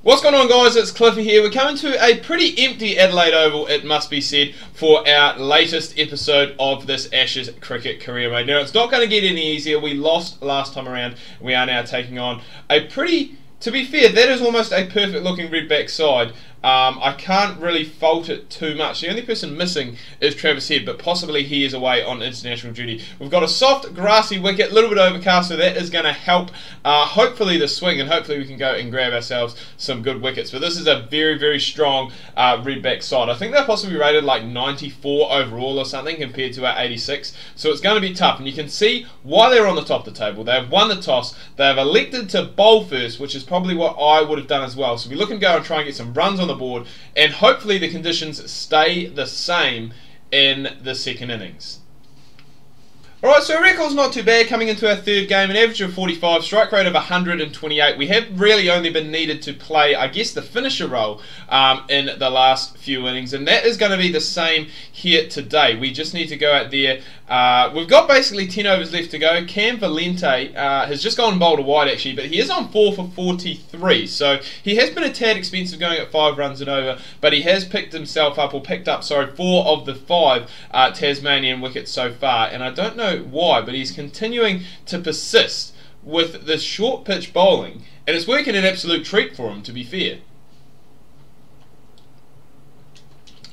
What's going on, guys? It's Cliffy here. We're coming to a pretty empty Adelaide Oval, it must be said, for our latest episode of this Ashes cricket career mode. Now, it's not going to get any easier. We lost last time around. We are now taking on a pretty, to be fair, that is almost a perfect looking Redback side. I can't really fault it too much. The only person missing is Travis Head, but possibly he is away on international duty. We've got a soft, grassy wicket, a little bit overcast, so that is going to help, hopefully, the swing, and hopefully we can go and grab ourselves some good wickets. But this is a very, very strong Redback side. I think they're possibly rated like 94 overall or something compared to our 86, so it's going to be tough. And you can see why they're on the top of the table. They've won the toss. They've elected to bowl first, which is probably what I would have done as well. So we're looking to go and try and get some runs on the board, and hopefully the conditions stay the same in the second innings. Alright, so our record's not too bad coming into our third game, an average of 45, strike rate of 128. We have really only been needed to play, I guess, the finisher role in the last few innings, and that is going to be the same here today. We just need to go out there. We've got basically 10 overs left to go. Cam Valente has just gone bowled a wide actually, but he is on 4 for 43, so he has been a tad expensive going at 5 runs and over, but he has picked up 4 of the 5 Tasmanian wickets so far, and I don't know why, but he's continuing to persist with this short pitch bowling, and it's working an absolute treat for him, to be fair.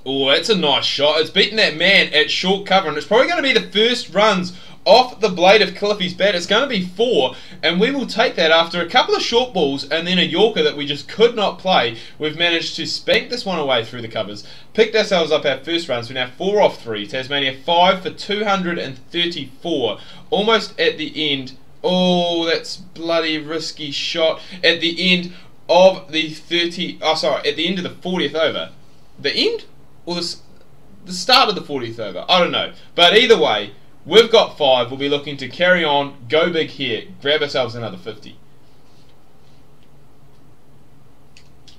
Oh, that's a nice shot. It's beaten that man at short cover, and it's probably going to be the first runs off the blade of Cliffy's bat. It's going to be 4, and we will take that after a couple of short balls and then a Yorker that we just could not play. We've managed to spank this one away through the covers, picked ourselves up our first runs. We're now 4 off 3. Tasmania 5 for 234, almost at the end. Oh, that's bloody risky shot at the end of the at the end of the 40th over. The end? Or the start of the 40th over? I don't know. But either way, we've got 5. We'll be looking to carry on, go big here, grab ourselves another 50.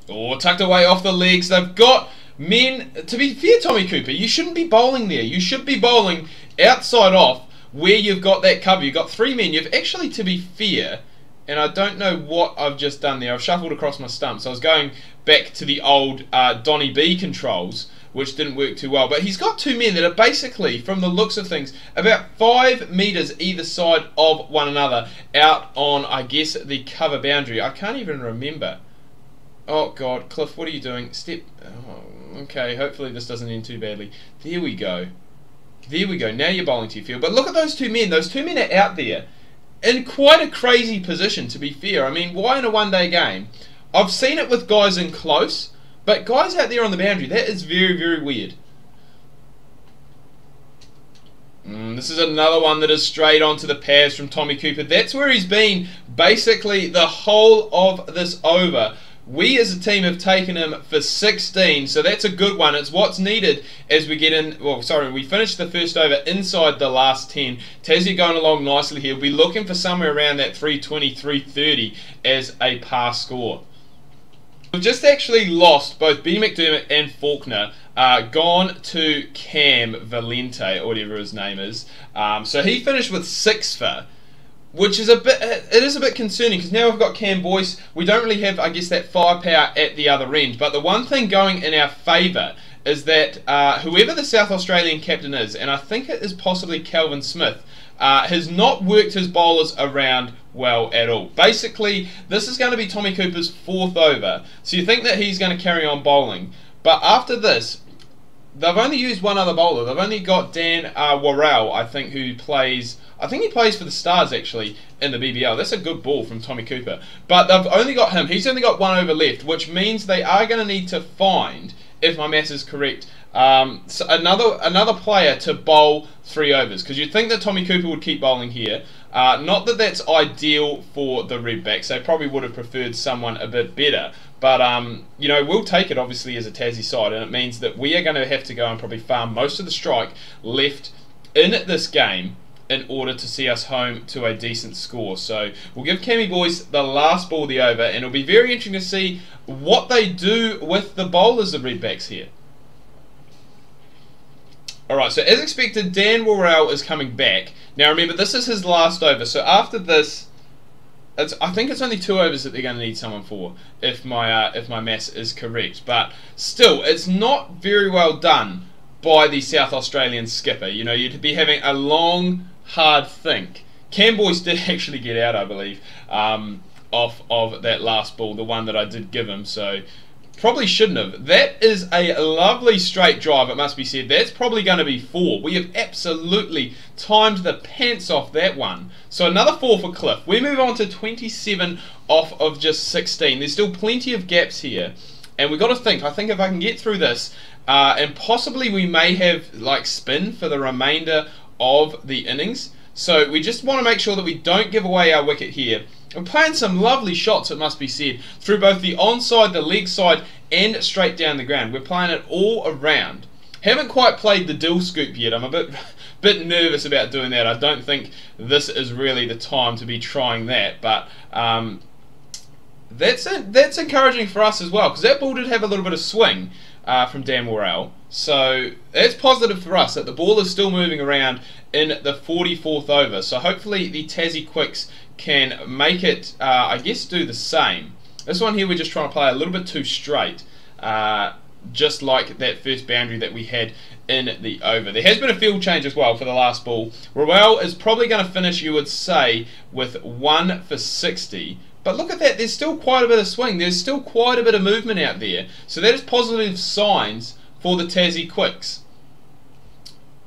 Oh, tucked away off the legs. They've got men. To be fair, Tommy Cooper, you shouldn't be bowling there. You should be bowling outside off where you've got that cover. You've got 3 men. You've actually, to be fair, and I don't know what I've just done there. I've shuffled across my stumps. I was going back to the old Donny B controls, which didn't work too well. But he's got 2 men that are basically, from the looks of things, about 5 metres either side of one another out on, I guess, the cover boundary. I can't even remember. Oh, God. Cliff, what are you doing? Oh, okay, hopefully this doesn't end too badly. There we go. There we go. Now you're bowling to your field. But look at those 2 men. Those 2 men are out there in quite a crazy position, to be fair. I mean, why in a one-day game? I've seen it with guys in close, but guys out there on the boundary, that is very, very weird. This is another one that is straight onto the pads from Tommy Cooper. That's where he's been basically the whole of this over. We as a team have taken him for 16, so that's a good one. It's what's needed as we get in. Well, sorry, we finished the first over inside the last 10. Tassie going along nicely here. We'll be looking for somewhere around that 320, 330 as a pass score. We've just actually lost both B. McDermott and Faulkner, gone to Cam Valente, or whatever his name is. So he finished with 6 for, which is it is a bit concerning, because now we've got Cam Boyce. We don't really have, I guess, that firepower at the other end. But the one thing going in our favour is that whoever the South Australian captain is, and I think it is possibly Kelvin Smith, has not worked his bowlers around well at all. Basically, this is going to be Tommy Cooper's 4th over, so you think that he's going to carry on bowling. But after this, they've only used one other bowler. They've only got Dan Worrell, I think, who plays. I think he plays for the Stars actually in the BBL. That's a good ball from Tommy Cooper. But they've only got him. He's only got 1 over left, which means they are going to need to find, if my maths is correct, so another player to bowl 3 overs, because you'd think that Tommy Cooper would keep bowling here. Not that that's ideal for the Redbacks. They probably would have preferred someone a bit better. But, you know, we'll take it, obviously, as a Tassie side, and it means that we are going to have to go and probably farm most of the strike left in this game in order to see us home to a decent score. So we'll give Cammy Boyce the last ball of the over, and it'll be very interesting to see what they do with the bowlers of Redbacks here. Alright, so as expected, Dan Worrell is coming back. Now remember, this is his last over, so after this, I think it's only 2 overs that they're going to need someone for, if my maths is correct. But still, it's not very well done by the South Australian skipper. You know, you'd be having a long, hard think. Cam Boyce did actually get out, I believe, off of that last ball, the one that I did give him. So probably shouldn't have. That is a lovely straight drive, it must be said. That's probably going to be 4. We have absolutely timed the pants off that one. So another 4 for Cliff. We move on to 27 off of just 16. There's still plenty of gaps here. And we've got to think. I think if I can get through this, and possibly we may have like spin for the remainder of the innings. So we just want to make sure that we don't give away our wicket here. We're playing some lovely shots, it must be said, through both the onside, the leg side, and straight down the ground. We're playing it all around. Haven't quite played the dill scoop yet. I'm a bit nervous about doing that. I don't think this is really the time to be trying that, but that's encouraging for us as well, because that ball did have a little bit of swing from Dan Morrell. So that's positive for us that the ball is still moving around in the 44th over. So hopefully the Tassie Quicks can make it, I guess, do the same. This one here we're just trying to play a little bit too straight, just like that first boundary that we had in the over. There has been a field change as well for the last ball. Rowell is probably going to finish, you would say, with 1 for 60. But look at that, there's still quite a bit of swing. There's still quite a bit of movement out there. So that is positive signs for the Tassie Quicks.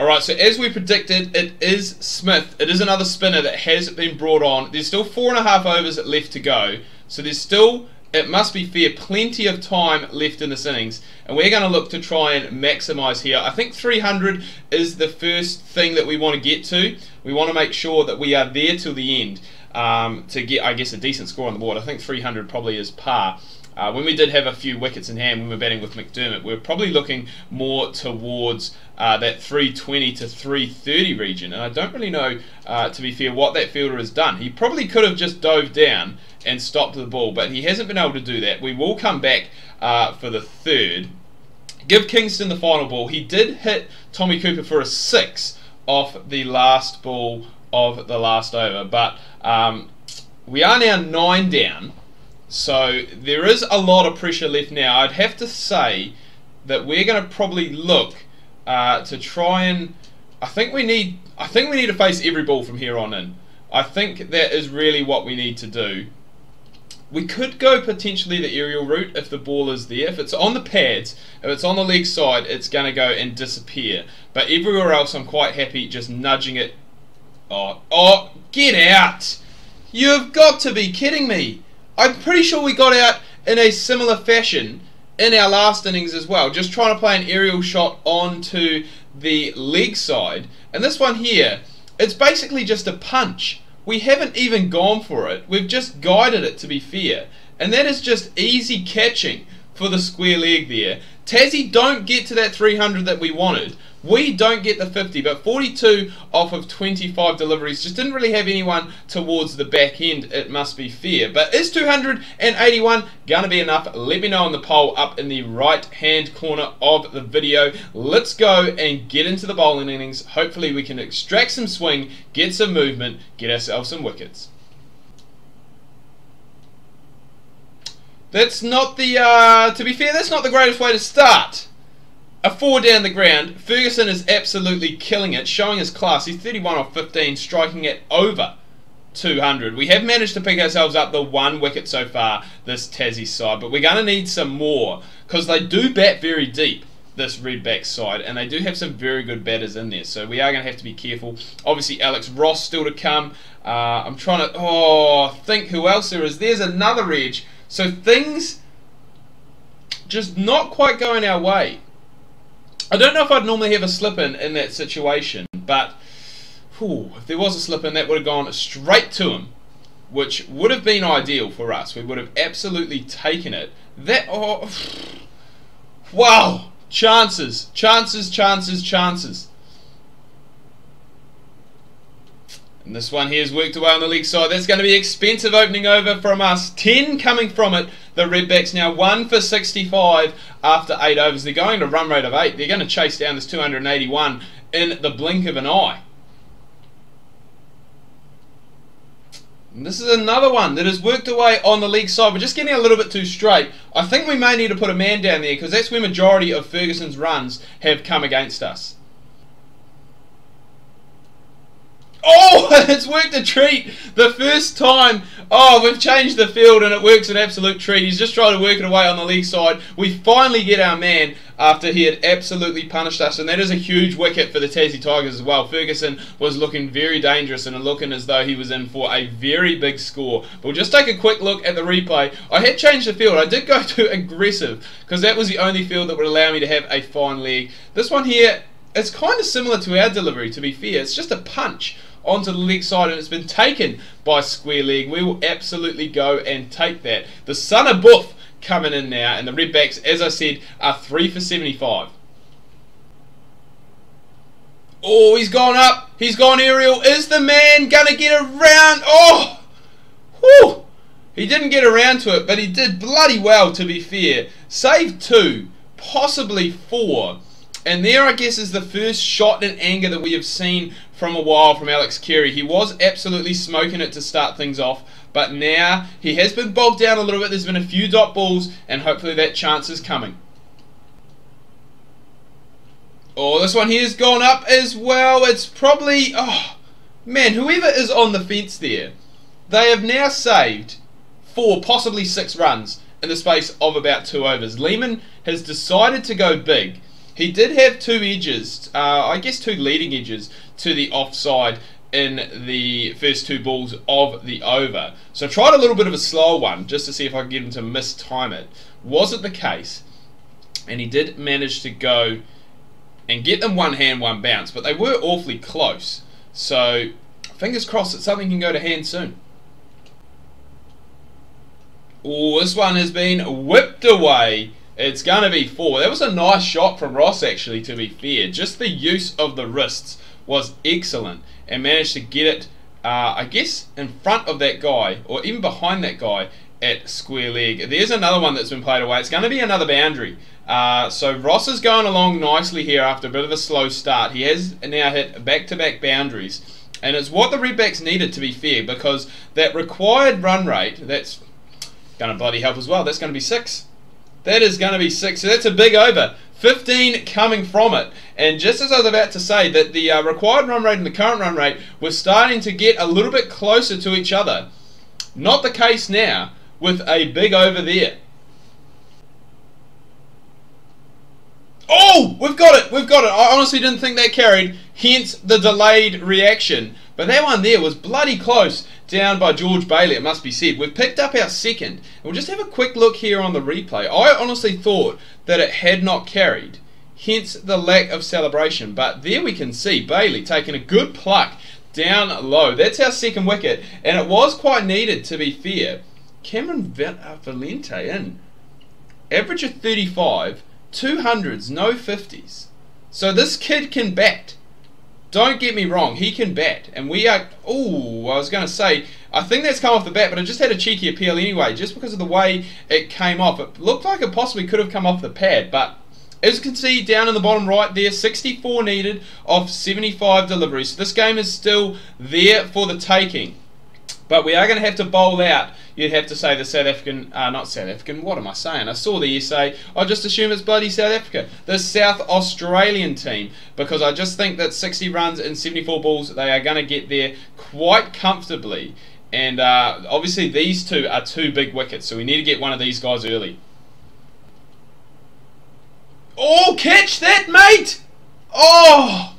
Alright, so as we predicted, it is Smith. It is another spinner that has been brought on. There's still 4.5 overs left to go. So there's still, it must be fair, plenty of time left in this innings. And we're going to look to try and maximise here. I think 300 is the first thing that we want to get to. We want to make sure that we are there till the end to get, I guess, a decent score on the board. I think 300 probably is par. When we did have a few wickets in hand when we were batting with McDermott, we were probably looking more towards that 320 to 330 region. And I don't really know, to be fair, what that fielder has done. He probably could have just dove down and stopped the ball, but he hasn't been able to do that. We will come back for the third. Give Kingston the final ball. He did hit Tommy Cooper for a 6 off the last ball of the last over, but we are now 9 down. So there is a lot of pressure left now. I'd have to say that we're going to probably look to try and I think we need to face every ball from here on in. I think that is really what we need to do. We could go potentially the aerial route if the ball is there. If it's on the pads, if it's on the leg side, it's going to go and disappear. But everywhere else, I'm quite happy just nudging it. Oh, get out! You've got to be kidding me! I'm pretty sure we got out in a similar fashion in our last innings as well, just trying to play an aerial shot onto the leg side. And this one here, it's basically just a punch. We haven't even gone for it. We've just guided it, to be fair. And that is just easy catching for the square leg there. Tassie don't get to that 300 that we wanted. We don't get the 50, but 42 off of 25 deliveries just didn't really have anyone towards the back end, it must be fair. But is 281 going to be enough? Let me know on the poll up in the right hand corner of the video. Let's go and get into the bowling innings. Hopefully we can extract some swing, get some movement, get ourselves some wickets. That's not the, to be fair, that's not the greatest way to start. A 4 down the ground. Ferguson is absolutely killing it, showing his class. He's 31 off 15, striking at over 200. We have managed to pick ourselves up the 1 wicket so far, this Tassie side, but we're going to need some more, because they do bat very deep, this Redbacks side, and they do have some very good batters in there, so we are going to have to be careful. Obviously Alex Ross still to come. I'm trying to think who else there is. There's another edge. So things just not quite going our way. I don't know if I'd normally have a slip-in in that situation, but if there was a slip-in, that would have gone straight to him, which would have been ideal for us. We would have absolutely taken it. Wow! Chances, chances, chances, chances. And this one here has worked away on the leg side. That's going to be expensive opening over from us. 10 coming from it. The Redbacks now 1 for 65 after 8 overs. They're going to a run rate of 8. They're going to chase down this 281 in the blink of an eye. And this is another one that has worked away on the leg side. We're just getting a little bit too straight. I think we may need to put a man down there because that's where majority of Ferguson's runs have come against us. Oh, it's worked a treat. The first time, we've changed the field and it works an absolute treat. He's just trying to work it away on the leg side. We finally get our man after he had absolutely punished us, and that is a huge wicket for the Tassie Tigers as well. Ferguson was looking very dangerous and looking as though he was in for a very big score. But we'll just take a quick look at the replay. I had changed the field. I did go to aggressive because that was the only field that would allow me to have a fine leg. This one here, it's kind of similar to our delivery, to be fair. It's just a punch onto the leg side and it's been taken by square leg. We will absolutely go and take that. The son of Buff coming in now, and the Redbacks, as I said, are 3 for 75. Oh, he's gone up. He's gone aerial. Is the man going to get around? Oh! Whew! He didn't get around to it, but he did bloody well, to be fair. Saved 2, possibly 4. And there, I guess, is the first shot in anger that we have seen from a while from Alex Carey. He was absolutely smoking it to start things off, but now he has been bogged down a little bit. There's been a few dot balls, and hopefully that chance is coming. Oh, this one here has gone up as well. It's probably... Oh, man, whoever is on the fence there, they have now saved 4, possibly 6 runs in the space of about 2 overs. Lehman has decided to go big. He did have 2 edges, I guess 2 leading edges to the offside in the first 2 balls of the over. So I tried a little bit of a slower one just to see if I could get him to mistime it. Wasn't the case, and he did manage to go and get them one hand, one bounce, but they were awfully close. So fingers crossed that something can go to hand soon. Oh, this one has been whipped away. It's going to be 4. That was a nice shot from Ross, actually, to be fair. Just the use of the wrists was excellent and managed to get it, I guess, in front of that guy or even behind that guy at square leg. There's another one that's been played away. It's going to be another boundary. So Ross is going along nicely here after a bit of a slow start. He has now hit back-to-back boundaries. And it's what the Redbacks needed, to be fair, because that required run rate, that's going to bloody help as well. That's going to be 6. That is going to be 6, so that's a big over. 15 coming from it. And just as I was about to say that the required run rate and the current run rate were starting to get a little bit closer to each other. Not the case now with a big over there. Oh, we've got it, we've got it. I honestly didn't think that carried, hence the delayed reaction. But that one there was bloody close down by George Bailey, it must be said. We've picked up our second. We'll just have a quick look here on the replay. I honestly thought that it had not carried, hence the lack of celebration. But there we can see Bailey taking a good pluck down low. That's our second wicket, and it was quite needed, to be fair. Cameron Valente in. Average of 35, 200s, no 50s. So this kid can bat. Don't get me wrong, he can bat, and we are... Oh, I was going to say, I think that's come off the bat, but it just had a cheeky appeal anyway, just because of the way it came off. It looked like it possibly could have come off the pad, but as you can see down in the bottom right there, 64 needed of 75 deliveries. So this game is still there for the taking, but we are going to have to bowl out. You'd have to say the South African, not South African, what am I saying? I saw the SA, I just assume it's bloody South Africa. The South Australian team, because I just think that 60 runs and 74 balls, they are going to get there quite comfortably. And obviously these 2 are 2 big wickets, so we need to get one of these guys early. Oh, catch that, mate! Oh,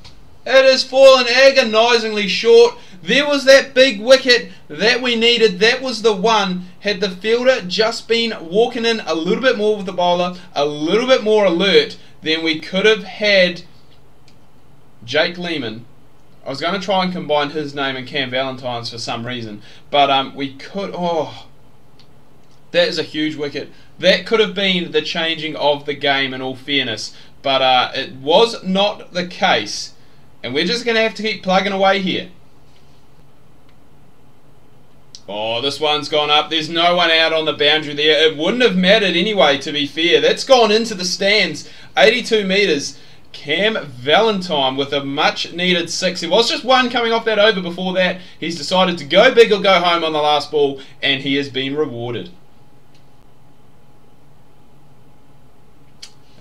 it has fallen agonisingly short. There was that big wicket that we needed. That was the one. Had the fielder just been walking in a little bit more with the bowler, a little bit more alert, then we could have had Jake Lehman. I was going to try and combine his name and Cam Valentine's for some reason, but we could... Oh, that is a huge wicket. That could have been the changing of the game, in all fairness, but it was not the case, and we're just going to have to keep plugging away here. Oh, this one's gone up. There's no one out on the boundary there. It wouldn't have mattered anyway, to be fair. That's gone into the stands. 82 metres. Cam Valentine with a much needed 6. There was just one coming off that over before that. He's decided to go big or go home on the last ball, and he has been rewarded.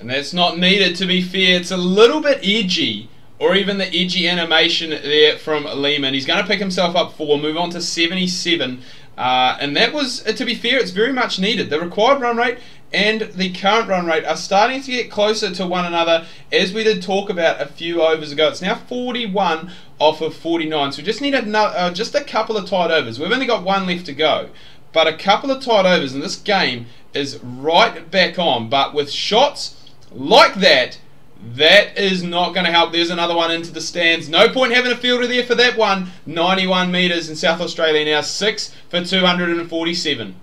And that's not needed, to be fair. It's a little bit edgy, or even the edgy animation there from Lehman. He's going to pick himself up 4, move on to 77. And that was, to be fair, it's very much needed. The required run rate and the current run rate are starting to get closer to one another, as we did talk about a few overs ago. It's now 41 off of 49, so we just need just a couple of tight overs. We've only got one left to go, but a couple of tight overs, and this game is right back on. But with shots like that, that is not going to help. There's another one into the stands. No point having a fielder there for that one. 91 metres in South Australia now, 6 for 247.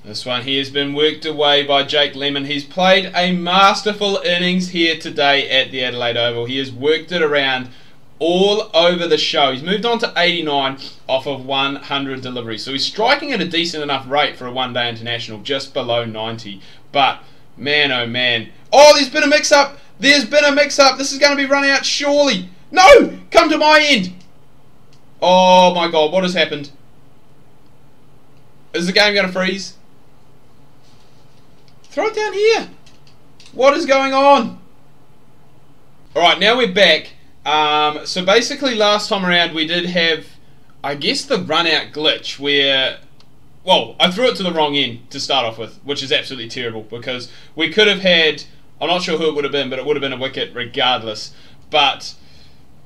This one here has been worked away by Jake Lemon. He's played a masterful innings here today at the Adelaide Oval. He has worked it around all over the show. He's moved on to 89 off of 100 deliveries. So he's striking at a decent enough rate for a one-day international, just below 90. But, man, oh man. Oh, there's been a mix-up. There's been a mix-up. This is going to be run out, surely. No! Come to my end. Oh, my God. What has happened? Is the game going to freeze? Throw it down here. What is going on? Alright, now we're back. So basically last time around we did have, I guess, the run out glitch where, well, I threw it to the wrong end to start off with, which is absolutely terrible, because we could have had, I'm not sure who it would have been, but it would have been a wicket regardless. But,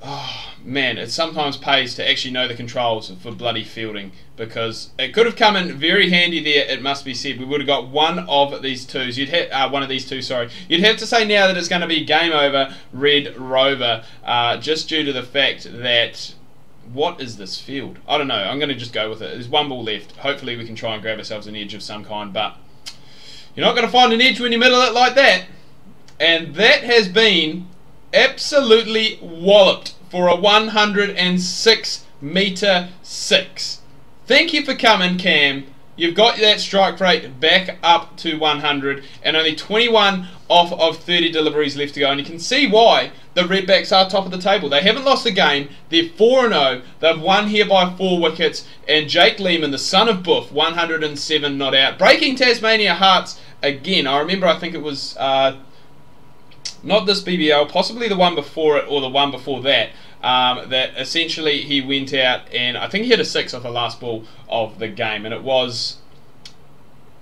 oh man, it sometimes pays to actually know the controls for bloody fielding, because it could have come in very handy there, it must be said. We would have got one of these twos. You'd have one of these two, sorry. You'd have to say now that it's going to be game over, Red Rover, just due to the fact that, what is this field? I don't know. I'm going to just go with it. There's one ball left. Hopefully we can try and grab ourselves an edge of some kind, but you're not going to find an edge when you middle it like that. And that has been absolutely walloped for a 106 metre 6. Thank you for coming, Cam. You've got that strike rate back up to 100, and only 21 off of 30 deliveries left to go. And you can see why the Redbacks are top of the table. They haven't lost a game. They're 4-0. They've won here by 4 wickets. And Jake Lehman, the son of Buff, 107 not out. Breaking Tasmania hearts again. I remember, I think it was not this BBL, possibly the one before it or the one before that. That essentially he went out and I think he hit a 6 off the last ball of the game, and it was,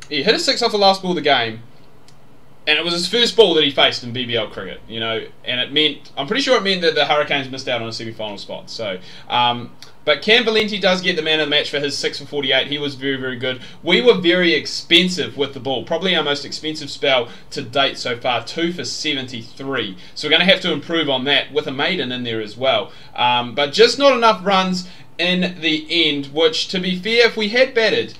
he hit a 6 off the last ball of the game, and it was his first ball that he faced in BBL cricket, you know, and it meant, I'm pretty sure it meant that the Hurricanes missed out on a semi-final spot. So but Cam Valenti does get the man of the match for his 6 for 48. He was very, very good. We were very expensive with the ball. Probably our most expensive spell to date so far, 2 for 73. So we're going to have to improve on that with a maiden in there as well. But just not enough runs in the end, which, to be fair, if we had batted,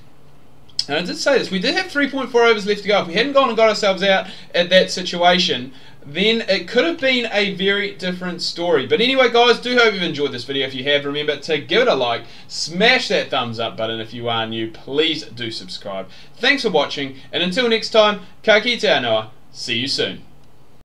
and I did say this, we did have 3.4 overs left to go. If we hadn't gone and got ourselves out at that situation, then it could have been a very different story. But anyway, guys, do hope you've enjoyed this video. If you have, remember to give it a like, smash that thumbs up button. If you are new, please do subscribe. Thanks for watching, and until next time, ka kite anoa. See you soon.